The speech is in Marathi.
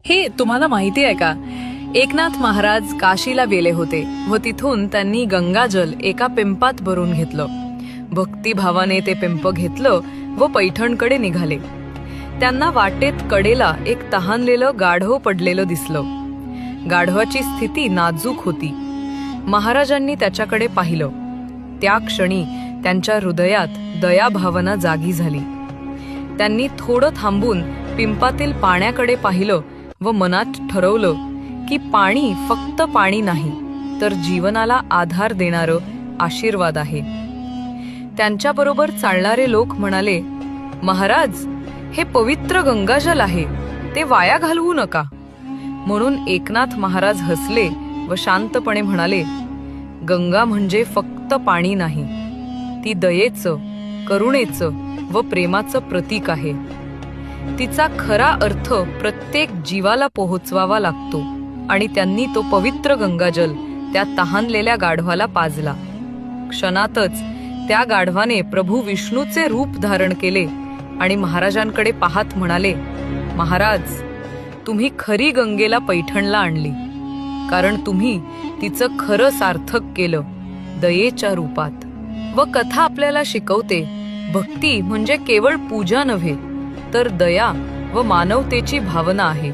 हे तुम्हाला माहिती आहे का? एकनाथ महाराज काशीला गेले होते व तिथून त्यांनी गंगाजल एका पिंपात भरून घेतलं. भक्तिभावाने ते पिंप घेतलं व पैठणकडे निघाले. त्यांना वाटेत कडेला एक तहानलेलं गाढव पडलेलं दिसलं. गाढवाची स्थिती नाजूक होती. महाराजांनी त्याच्याकडे पाहिलं. त्या क्षणी त्यांच्या हृदयात दयाभावना जागी झाली. त्यांनी थोडं थांबून पिंपातील पाण्याकडे पाहिलं व मनात ठरवलं की पाणी फक्त पाणी नाही, तर जीवनाला आधार देणारं आशीर्वाद आहे. त्यांच्याबरोबर चालणारे लोक म्हणाले, महाराज, हे पवित्र गंगाजल आहे, ते वाया घालवू नका. म्हणून एकनाथ महाराज हसले व शांतपणे म्हणाले, गंगा म्हणजे फक्त पाणी नाही, ती दयेचं, करुणेचं व प्रेमाचं प्रतीक आहे. तिचा खरा अर्थ प्रत्येक जीवाला पोहोचवावा लागतो. आणि त्यांनी तो पवित्र गंगाजल त्या तहानलेल्या गाढवाला पाजला. क्षणातच त्या गाढवाने प्रभू विष्णूचे रूप धारण केले आणि महाराजांकडे पाहत म्हणाले, महाराज, तुम्ही खरी गंगेला पैठणला आणली, कारण तुम्ही तिचं खरं सार्थक केलं दयेच्या रूपात. व कथा आपल्याला शिकवते, भक्ती म्हणजे केवळ पूजा नव्हे, तर दया व मानवतेची भावना आहे.